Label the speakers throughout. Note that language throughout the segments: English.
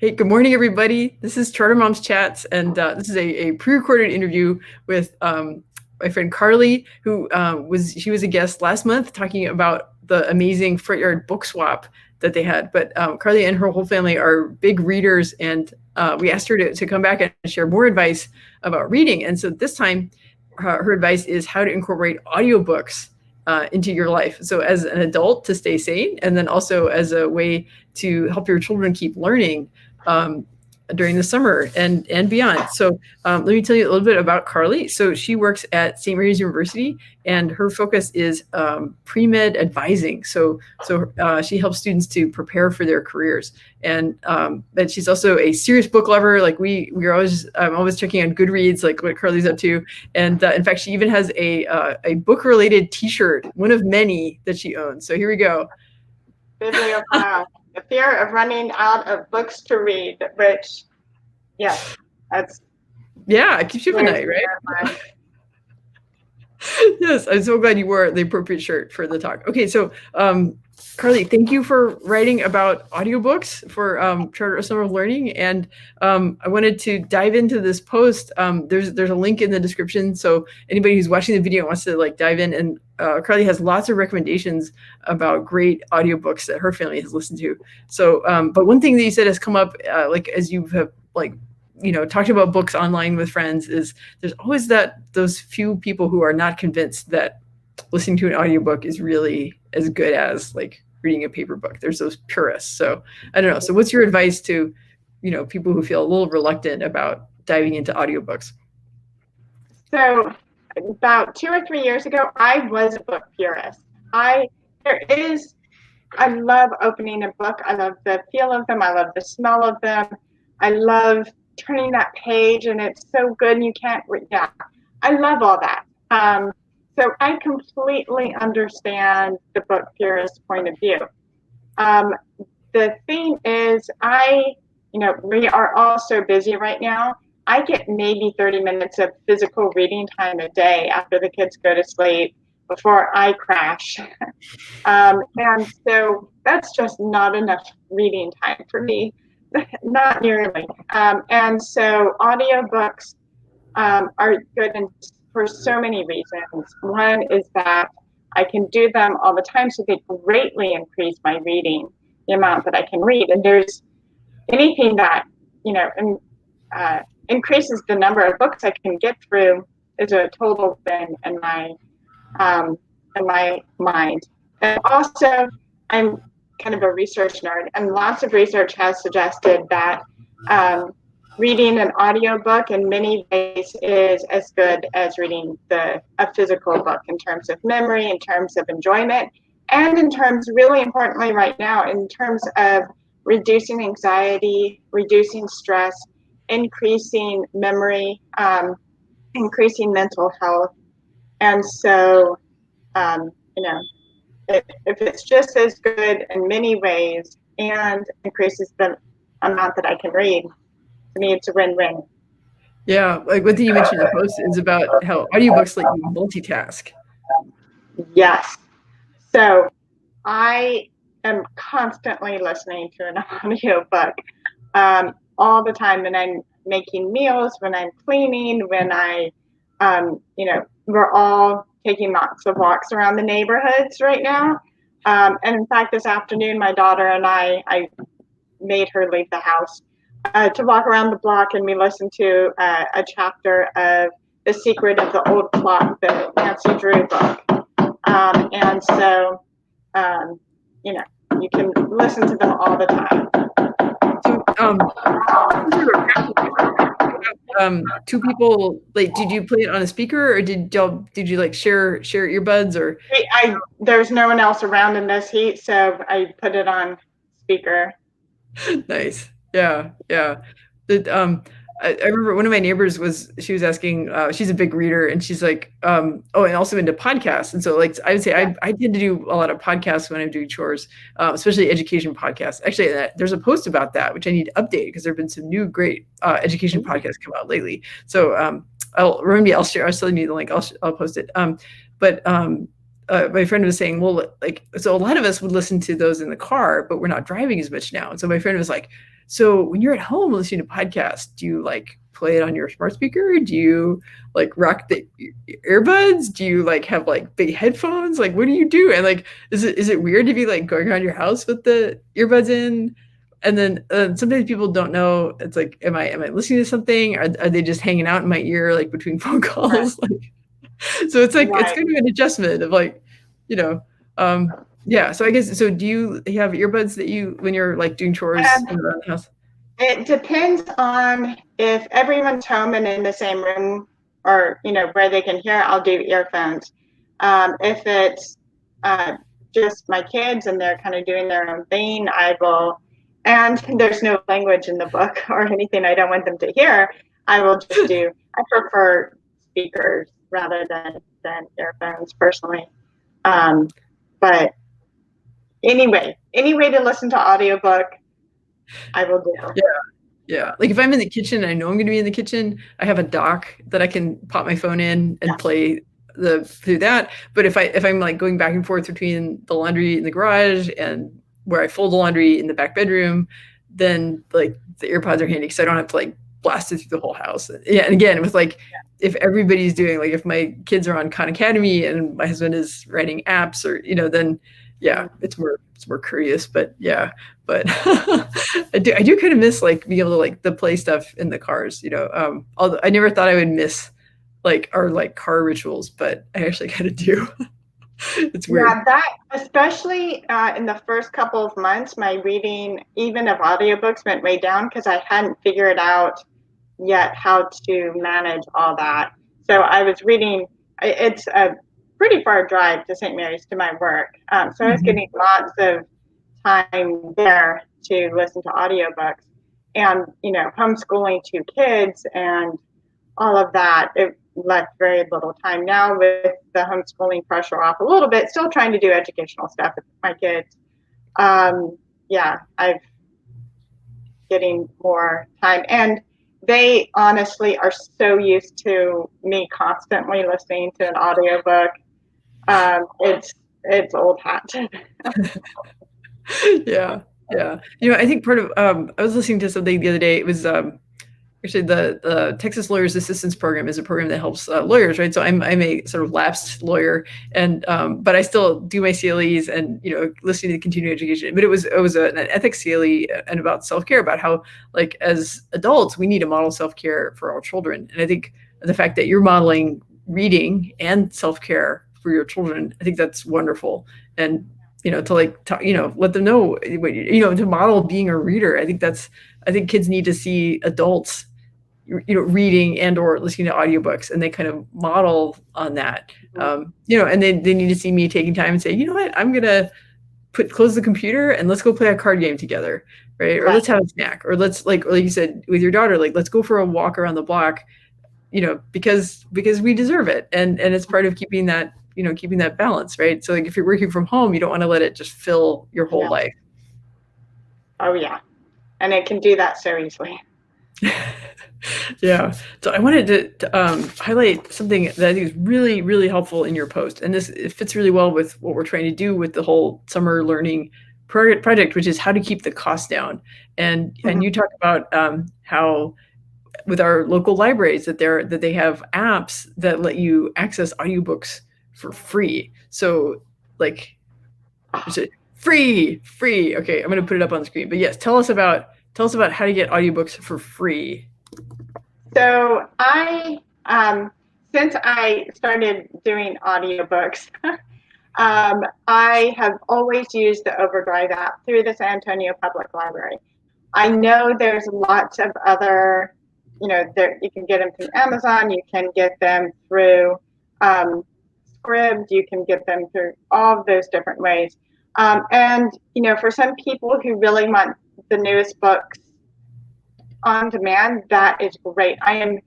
Speaker 1: Hey, good morning, everybody. This is Charter Moms Chats, and this is a pre-recorded interview with my friend Carly, who she was a guest last month talking about the amazing front yard book swap that they had. But Carly and her whole family are big readers, and we asked her to come back and share more advice about reading. And so this time, her advice is how to incorporate audiobooks into your life. So as an adult to stay sane, and then also as a way to help your children keep learning during the summer and beyond. So let me tell you a little bit about Carly. So she works at St. Mary's University, and her focus is pre-med advising. So she helps students to prepare for their careers. And she's also a serious book lover. Like we're always, I'm always checking on Goodreads, like what Carly's up to. And in fact, she even has a book-related T-shirt, one of many that she owns. So here we go.
Speaker 2: Bibliophile. The fear of running out of books to read, which, yes, that's...
Speaker 1: Yeah, it keeps you up at night, right? Yes, I'm so glad you wore the appropriate shirt for the talk. Okay, so Carly, thank you for writing about audiobooks for Charter Summer of Learning. And I wanted to dive into this post. There's a link in the description, so anybody who's watching the video wants to like dive in. And Carly has lots of recommendations about great audiobooks that her family has listened to. So, but one thing that you said has come up, like as you have like, you know, talked about books online with friends, is there's always those few people who are not convinced that listening to an audiobook is really as good as like reading a paper book. There's those purists. So I don't know. So what's your advice to, you know, people who feel a little reluctant about diving into audiobooks?
Speaker 2: So about 2 or 3 years ago, I was a book purist. I love opening a book. I love the feel of them. I love the smell of them. I love turning that page and it's so good and you can't read. Yeah, I love all that. So I completely understand the book purist point of view. The thing is, we are all so busy right now. I get maybe 30 minutes of physical reading time a day after the kids go to sleep before I crash. And so that's just not enough reading time for me, not nearly. And so audiobooks are good for so many reasons. One is that I can do them all the time, so they greatly increase my reading, the amount that I can read. And there's anything that, increases the number of books I can get through is a total win in my mind. And also, I'm kind of a research nerd, and lots of research has suggested that reading an audiobook in many ways is as good as reading a physical book in terms of memory, in terms of enjoyment, and in terms, really importantly right now, in terms of reducing anxiety, reducing stress, increasing memory, increasing mental health. And so, if it's just as good in many ways and increases the amount that I can read, to me, it's a win-win.
Speaker 1: Yeah, like one thing you mentioned in the post is about how audiobooks let you multitask.
Speaker 2: Yes. So I am constantly listening to an audiobook all the time when I'm making meals, when I'm cleaning, when we're all taking lots of walks around the neighborhoods right now. And in fact, this afternoon, my daughter and I made her leave the house to walk around the block, and we listened to a chapter of The Secret of the Old Clock, the Nancy Drew book. And so, you can listen to them all the time.
Speaker 1: So, two people, like, did you play it on a speaker, or did you like share earbuds, or?
Speaker 2: There's no one else around in this heat, so I put it on speaker.
Speaker 1: Nice. Yeah. I remember one of my neighbors she was asking, she's a big reader, and she's like, and also into podcasts. And so like, I would say I tend to do a lot of podcasts when I'm doing chores, especially education podcasts. Actually, there's a post about that, which I need to update because there've been some new great education podcasts come out lately. So I'll share, I'll still need the link. I'll post it. But my friend was saying, well, like, so a lot of us would listen to those in the car, but we're not driving as much now. And so my friend was like, So when you're at home listening to podcasts, do you like play it on your smart speaker? Do you like rock the earbuds? Do you like have like big headphones? Like what do you do? And like is it weird to be like going around your house with the earbuds in? And then sometimes people don't know. It's like, am I listening to something? Are they just hanging out in my ear like between phone
Speaker 2: Right.
Speaker 1: calls? Like, so it's like it's
Speaker 2: Right.
Speaker 1: kind of an adjustment of like, you know, um, yeah. So I guess so. Do you have earbuds that you when you're like doing chores
Speaker 2: And
Speaker 1: around the house?
Speaker 2: it depends on if everyone's home and in the same room, or where they can hear. I'll do earphones. If it's uh, just my kids and they're kind of doing their own thing, I will. And there's no language in the book or anything I don't want them to hear. I will just do. I prefer speakers rather than earphones personally. Um, but anyway, any way to listen to audiobook, I will do.
Speaker 1: Yeah. Yeah. Like if I'm in the kitchen, I know I'm going to be in the kitchen. I have a dock that I can pop my phone in and play through that. But if I'm like going back and forth between the laundry in the garage and where I fold the laundry in the back bedroom, then like the AirPods are handy because I don't have to like blast it through the whole house. Yeah. And again, with like if everybody's doing like if my kids are on Khan Academy and my husband is writing apps or then yeah, it's more curious, but yeah. But I do kind of miss like being able to like the play stuff in the cars, although I never thought I would miss like our like car rituals, but I actually kind of do. It's weird.
Speaker 2: Yeah, that especially in the first couple of months, my reading, even of audiobooks, went way down because I hadn't figured out yet how to manage all that. So I was reading. It's a pretty far drive to St. Mary's to my work, so I was
Speaker 1: Mhm.
Speaker 2: getting lots of time there to listen to audiobooks, and homeschooling two kids and all of that, it left very little time. Now with the homeschooling pressure off a little bit, still trying to do educational stuff with my kids. Yeah, I'm getting more time, and they honestly are so used to me constantly listening to an audiobook. It's old hat.
Speaker 1: Yeah, yeah. I think part of I was listening to something the other day. It was actually the Texas Lawyers Assistance Program is a program that helps lawyers, right? So I'm a sort of lapsed lawyer, and but I still do my CLEs and listening to continuing education. But it was an ethics CLE and about self-care, about how like as adults we need to model self-care for our children, and I think the fact that you're modeling reading and self-care for your children, I think that's wonderful. And to like let them know, to model being a reader. I think kids need to see adults reading and or listening to audiobooks, and they kind of model on that. And they need to see me taking time and say, you know what, I'm gonna close the computer and let's go play a card game together, right? Or
Speaker 2: Right.
Speaker 1: let's have a snack, or let's or like you said with your daughter, like let's go for a walk around the block, because we deserve it, and it's part of keeping that balance, right? So like if you're working from home, you don't want to let it just fill your whole
Speaker 2: Yeah.
Speaker 1: life.
Speaker 2: Oh yeah, and it can do that so easily.
Speaker 1: Yeah. So I wanted to highlight something that I think is really, really helpful in your post. And it fits really well with what we're trying to do with the whole summer learning project, which is how to keep the cost down. And you talk about how with our local libraries that they have apps that let you access audiobooks for free. So like, is it free? Okay, I'm going to put it up on the screen. But yes, tell us about how to get audiobooks for free.
Speaker 2: So since I started doing audiobooks, I have always used the Overdrive app through the San Antonio Public Library. I know there's lots of other, there you can get them through Amazon, you can get them through Scribd, you can get them through all of those different ways. And for some people who really want the newest books on demand, that is great. I am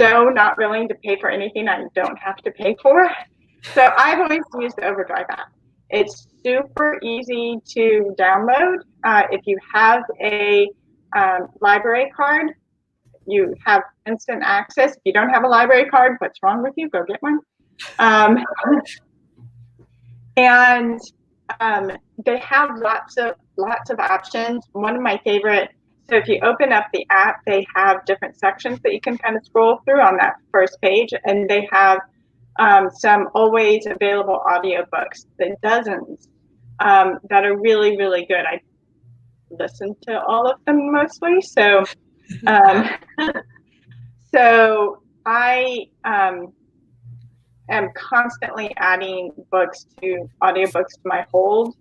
Speaker 2: so not willing to pay for anything I don't have to pay for. So I've always used the Overdrive app. It's super easy to download. If you have a library card, you have instant access. If you don't have a library card, what's wrong with you? Go get one. Um, and they have lots of options. One of my favorite So if you open up the app, they have different sections that you can kind of scroll through on that first page, and they have some always available audiobooks, dozens, that are really, really good. I listen to all of them mostly. So, um, so I am constantly adding audiobooks to my hold,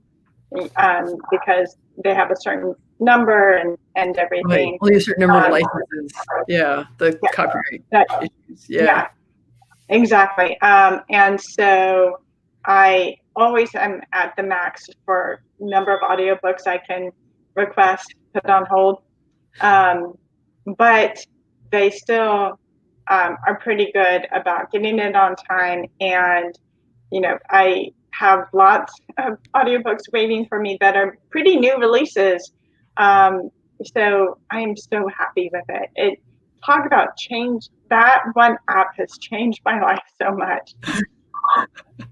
Speaker 2: because they have a certain number and
Speaker 1: Right.
Speaker 2: everything.
Speaker 1: Only a certain number of
Speaker 2: Um,
Speaker 1: licenses. Yeah. The
Speaker 2: yeah,
Speaker 1: copyright
Speaker 2: that,
Speaker 1: issues. Yeah.
Speaker 2: yeah, exactly. And so I always am at the max for number of audiobooks I can request, put on hold. But they still are pretty good about getting it on time. And, I have lots of audiobooks waiting for me that are pretty new releases. So I am so happy with it. Talk about change. That one app has changed my life so much.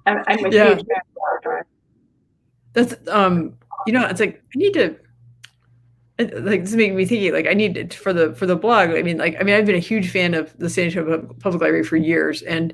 Speaker 2: And I'm a
Speaker 1: Yeah.
Speaker 2: huge fan of Audible.
Speaker 1: That's it's like I need to like this is making me thinking like I need it for the blog. I've been a huge fan of the San Diego Public Library for years, and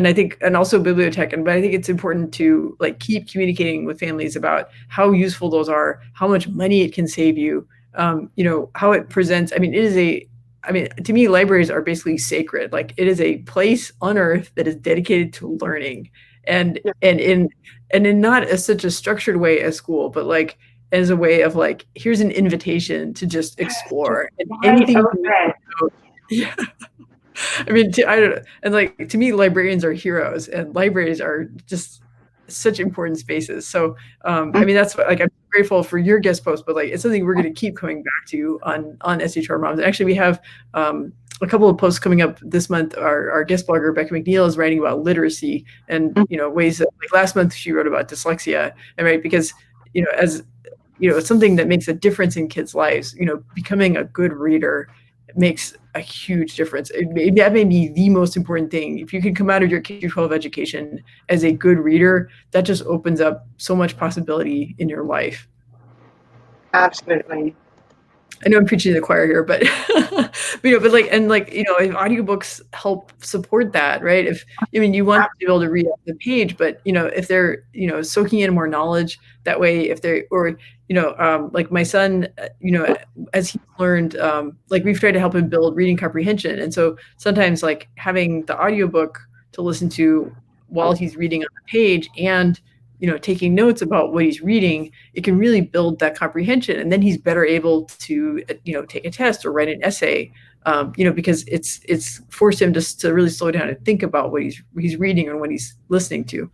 Speaker 1: I think and also bibliotech, but I think it's important to like keep communicating with families about how useful those are, how much money it can save you, how it presents. To me, libraries are basically sacred. Like it is a place on earth that is dedicated to learning, and
Speaker 2: Yeah.
Speaker 1: in not as such a structured way as school, but like as a way of like, here's an invitation to just explore and
Speaker 2: Wide
Speaker 1: anything.
Speaker 2: open.
Speaker 1: Yeah. I don't know. And like to me, librarians are heroes, and libraries are just such important spaces. So, that's what like I'm grateful for your guest post, but like it's something we're going to keep coming back to on SDHR Moms. And actually, we have a couple of posts coming up this month. Our guest blogger Becca McNeil is writing about literacy and ways that like last month she wrote about dyslexia, and right because as it's something that makes a difference in kids' lives. Becoming a good reader makes a huge difference. That may be the most important thing. If you can come out of your K-12 education as a good reader, that just opens up so much possibility in your life.
Speaker 2: Absolutely.
Speaker 1: I know I'm preaching to the choir here, but if audiobooks help support that, right? You want to be able to read off the page, but if they're soaking in more knowledge that way, if they're like my son, as he's learned, like we've tried to help him build reading comprehension, and so sometimes like having the audiobook to listen to while he's reading on the page and taking notes about what he's reading, it can really build that comprehension. And then he's better able to, take a test or write an essay, because it's forced him to really slow down and think about what he's reading and what he's listening to.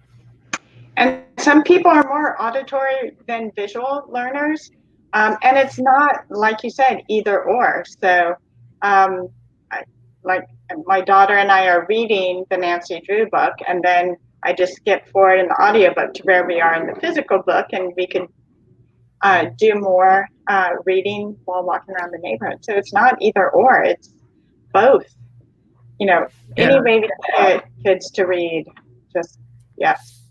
Speaker 2: And some people are more auditory than visual learners. And it's not, like you said, either or. So, like my daughter and I are reading the Nancy Drew book, and then I just skip forward in the audiobook to where we are in the physical book, and we can do more reading while walking around the neighborhood. So it's not either or, it's both. Any way to get kids to read, just, yes.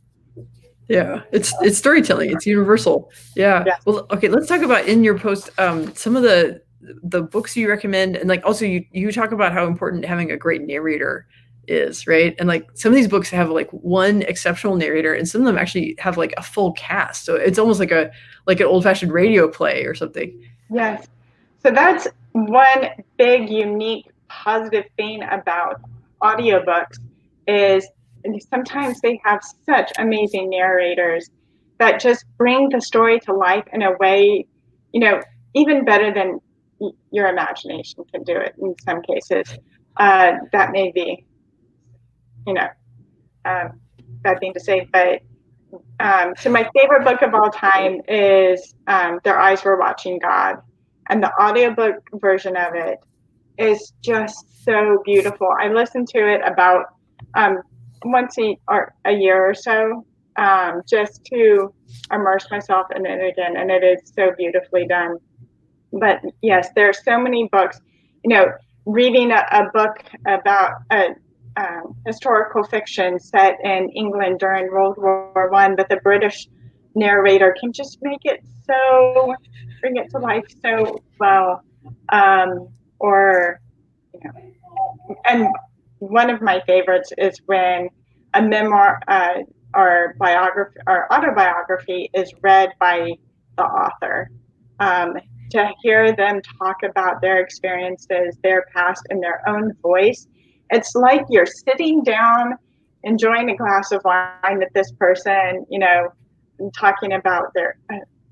Speaker 1: Yeah, it's storytelling. It's universal. Yeah.
Speaker 2: Yes.
Speaker 1: Well, okay, let's talk about in your post some of the books you recommend, and like also you talk about how important having a great narrator is, right? And like some of these books have like one exceptional narrator, and some of them actually have like a full cast. So it's almost like an old-fashioned radio play or something.
Speaker 2: Yes. So that's one big, unique, positive thing about audiobooks is sometimes they have such amazing narrators that just bring the story to life in a way, even better than your imagination can do it in some cases. That may be, bad thing to say, but so my favorite book of all time is Their Eyes Were Watching God. And the audiobook version of it is just so beautiful. I listen to it about once a year or so, just to immerse myself in it again. And it is so beautifully done. But yes, there are so many books. Reading a book about a historical fiction set in England during World War I, but the British narrator can just bring it to life so well. Or, you know, and one of my favorites is when a memoir or biography or autobiography is read by the author. To hear them talk about their experiences, their past in their own voice, it's like you're sitting down enjoying a glass of wine with this person, talking about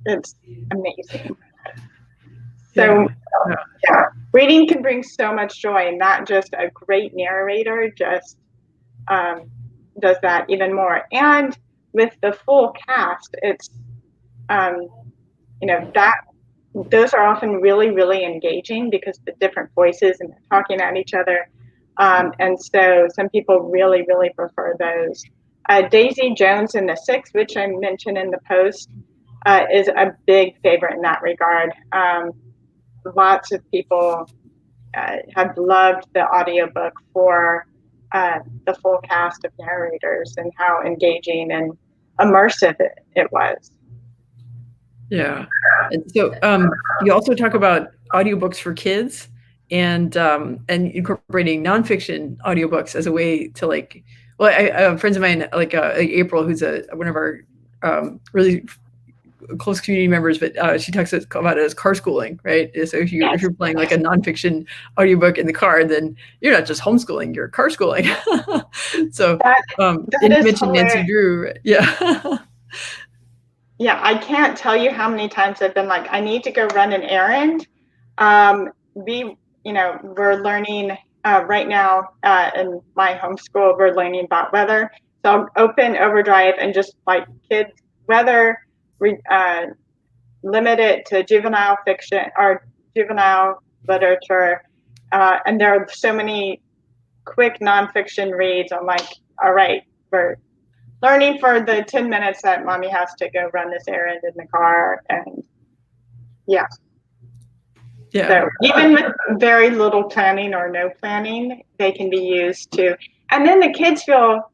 Speaker 2: it's amazing. So,
Speaker 1: Yeah.
Speaker 2: yeah, reading can bring so much joy, and not just a great narrator just does that even more. And with the full cast, it's that those are often really, really engaging because the different voices and they're talking at each other. And so some people really, really prefer those. Daisy Jones and the Six, which I mentioned in the post, is a big favorite in that regard. Lots of people have loved the audiobook for the full cast of narrators and how engaging and immersive it was.
Speaker 1: Yeah. And so you also talk about audiobooks for kids and incorporating nonfiction audiobooks as a way to friends of mine like April, who's one of our really close community members, but she talks about it as car schooling, right? So if you're playing like a nonfiction audiobook in the car, then you're not just homeschooling, you're car schooling. So
Speaker 2: that
Speaker 1: and you
Speaker 2: is
Speaker 1: mentioned
Speaker 2: hilarious.
Speaker 1: Nancy Drew. Yeah.
Speaker 2: Yeah, I can't tell you how many times I've been like, I need to go run an errand. We're learning right now in my homeschool, we're learning about weather. So I'll open Overdrive and just like kids weather, limit it to juvenile fiction or juvenile literature. And there are so many quick nonfiction reads. I'm like, all right, we're learning for the 10 minutes that mommy has to go run this errand in the car. And yeah. So even with very little planning or no planning, they can be used to, and then the kids feel,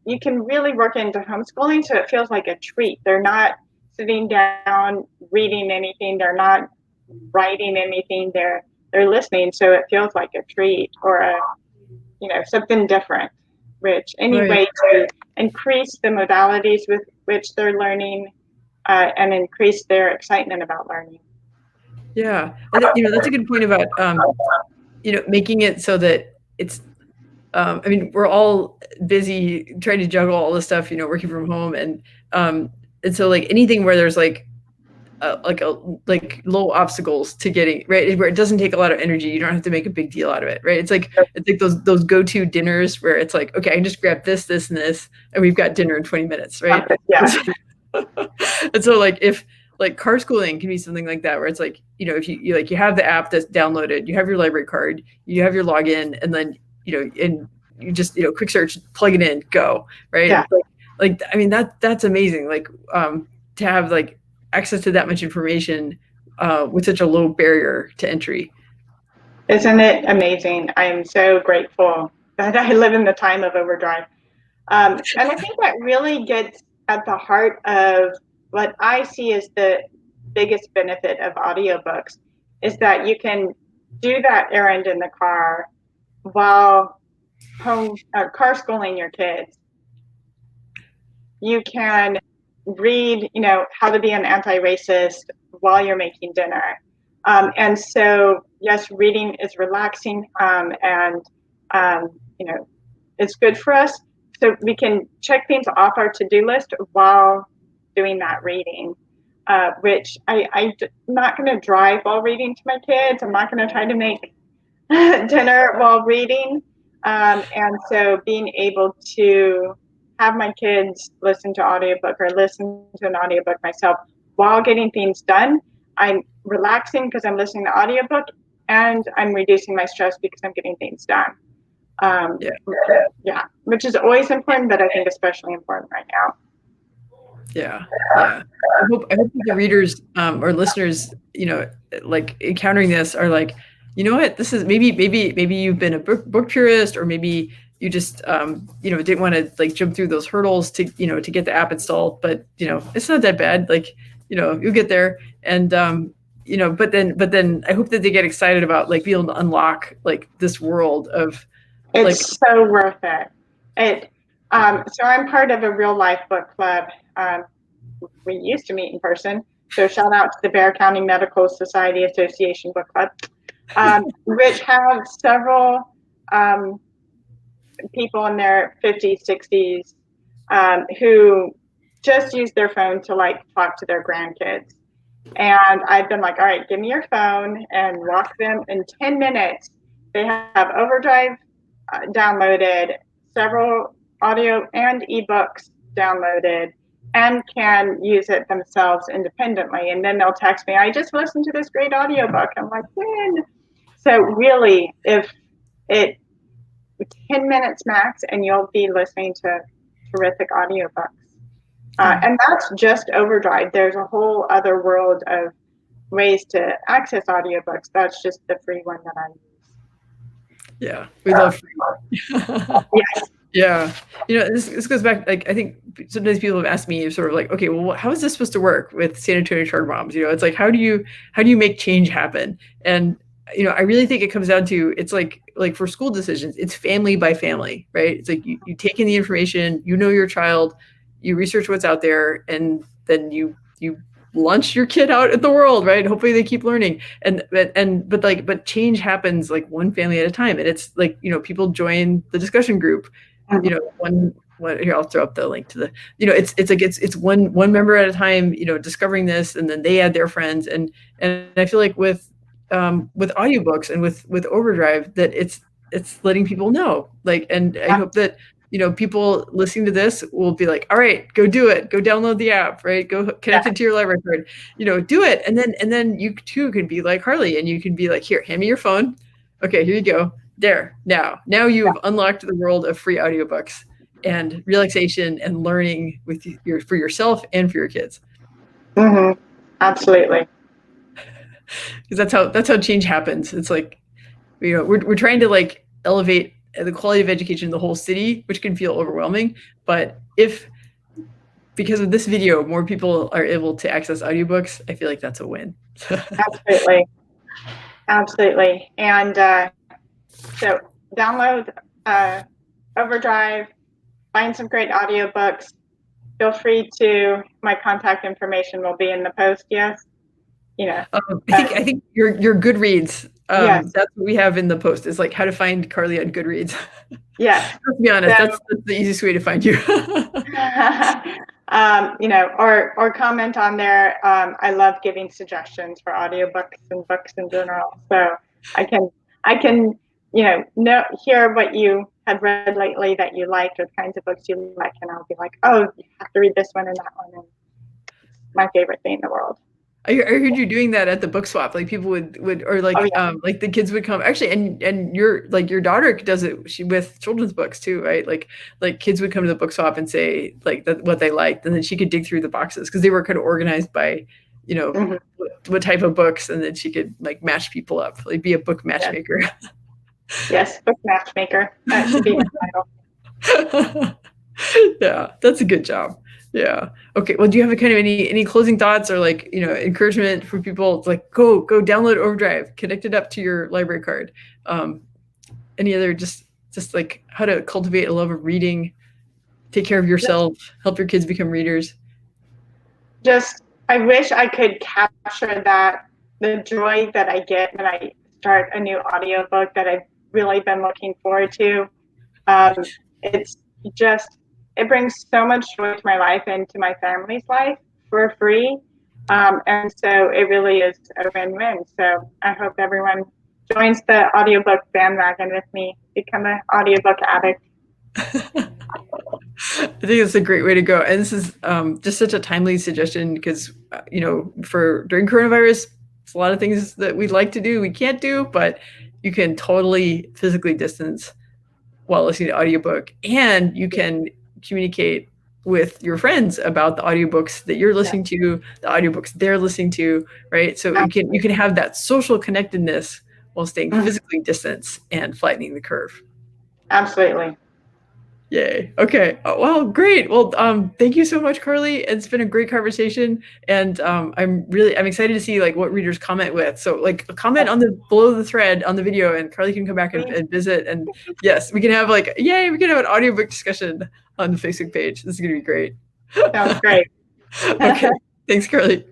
Speaker 2: you can really work into homeschooling so it feels like a treat. They're not sitting down reading anything. They're not writing anything. They're listening. So it feels like a treat or something different, which any way to increase the modalities with which they're learning and increase their excitement about learning.
Speaker 1: Yeah, that's a good point about making it so that it's. I mean, we're all busy trying to juggle all this stuff, working from home, and so like anything where there's like low obstacles to getting right, where it doesn't take a lot of energy, you don't have to make a big deal out of it, right? It's like those go-to dinners where it's like, okay, I can just grab this, this, and this, and we've got dinner in 20 minutes, right?
Speaker 2: Yeah.
Speaker 1: And so like if like car schooling can be something like that, where it's like, if you have the app that's downloaded, you have your library card, you have your login, and then and you just quick search, plug it in, go, right?
Speaker 2: Yeah.
Speaker 1: Like I mean that's amazing, like to have like access to that much information with such a low barrier to entry.
Speaker 2: Isn't it amazing? I am so grateful that I live in the time of Overdrive. And I think that really gets at the heart of what I see as the biggest benefit of audiobooks is that you can do that errand in the car while car schooling your kids. You can read, how to be an anti-racist while you're making dinner. And so, yes, reading is relaxing and it's good for us. So we can check things off our to-do list while doing that reading, which I'm not going to drive while reading to my kids. I'm not going to try to make dinner while reading. And so being able to have my kids listen to audiobook or listen to an audiobook myself while getting things done, I'm relaxing because I'm listening to audiobook and I'm reducing my stress because I'm getting things done. Which is always important, but I think especially important right now.
Speaker 1: Yeah. I hope the readers or listeners, like encountering this are like, you know what, this is maybe you've been a book purist, or maybe you just didn't want to like jump through those hurdles to to get the app installed, but it's not that bad. Like you'll get there. And but then I hope that they get excited about like being able to unlock like this world of like.
Speaker 2: It's so worth it. So I'm part of a real life book club. We used to meet in person. So shout out to the Bear County Medical Society Association Book Club, which have several people in their 50s, 60s who just use their phone to like talk to their grandkids. And I've been like, all right, give me your phone and walk them in 10 minutes. They have Overdrive downloaded, several audio and ebooks downloaded, and can use it themselves independently. And then they'll text me, I just listened to this great audiobook. I'm like, when? So really, if it 10 minutes max and you'll be listening to terrific audiobooks. And that's just Overdrive. There's a whole other world of ways to access audiobooks. That's just the free one that I use.
Speaker 1: Yeah, we love free.
Speaker 2: Yes.
Speaker 1: Yeah. This goes back, like, I think sometimes people have asked me sort of like, okay, well, how is this supposed to work with San Antonio Charter Moms? It's like, how do you make change happen? And, I really think it comes down to, it's like for school decisions, it's family by family, right? It's like you take in the information, your child, you research what's out there, and then you launch your kid out at the world, right? Hopefully they keep learning. But change happens like one family at a time. And it's like, people join the discussion group, one here, I'll throw up the link to the, it's one member at a time, discovering this, and then they add their friends. And I feel like with audiobooks and with Overdrive, that it's letting people know, like, and I hope that, people listening to this will be like, all right, go do it. Go download the app, right? Go connect it to your library card, do it. And then you too can be like Harley, and you can be like, here, hand me your phone. Okay, here you go. There, now you have unlocked the world of free audiobooks and relaxation and learning for yourself and for your kids.
Speaker 2: Mm-hmm. Absolutely.
Speaker 1: Because that's how change happens. It's like, we're trying to like elevate the quality of education in the whole city, which can feel overwhelming. But if, because of this video, more people are able to access audiobooks, I feel like that's a win.
Speaker 2: Absolutely. And so download Overdrive, find some great audiobooks. Feel free to, my contact information will be in the post. Yes.
Speaker 1: I think your Goodreads.
Speaker 2: Yes.
Speaker 1: That's what we have in the post, is like how to find Carly on Goodreads.
Speaker 2: Yes.
Speaker 1: Let's be honest, that's the easiest way to find you.
Speaker 2: Or comment on there. I love giving suggestions for audiobooks and books in general. So I can hear what you had read lately that you liked, or kinds of books you like, and I'll be like, oh, you have to read this one and that one. And it's my favorite thing in the world.
Speaker 1: I heard you doing that at the book swap. Like people would or like, oh, yeah. Like the kids would come actually, and your daughter does it with children's books too, right? Like kids would come to the book swap and say like what they liked, and then she could dig through the boxes because they were kind of organized by, mm-hmm. what type of books, and then she could like match people up, like be a book matchmaker.
Speaker 2: Yes, book matchmaker. That should be my title.
Speaker 1: Yeah, that's a good job. Yeah. Okay. Well, do you have kind of any closing thoughts or like, encouragement for people to like go download Overdrive, connect it up to your library card? Any other just like how to cultivate a love of reading, take care of yourself, help your kids become readers?
Speaker 2: I wish I could capture the joy that I get when I start a new audiobook that I've really been looking forward to. It brings so much joy to my life and to my family's life for free. And so it really is a win-win. So I hope everyone joins the audiobook bandwagon with me, become an audiobook addict.
Speaker 1: I think that's a great way to go. And this is just such a timely suggestion because, for during coronavirus, it's a lot of things that we'd like to do, we can't do, but you can totally physically distance while listening to audiobook, and you can communicate with your friends about the audiobooks that you're listening to, the audiobooks they're listening to, right? So you can have that social connectedness while staying physically distant and flattening the curve.
Speaker 2: Absolutely.
Speaker 1: Yay. Okay. Oh, well, great. Well, thank you so much, Carly. It's been a great conversation, and I'm excited to see like what readers comment with. So like comment on the below the thread on the video, and Carly can come back and visit. And yes, we can have like yay, we can have an audiobook discussion on the Facebook page. This is gonna be great.
Speaker 2: Sounds great.
Speaker 1: Okay. Thanks, Carly.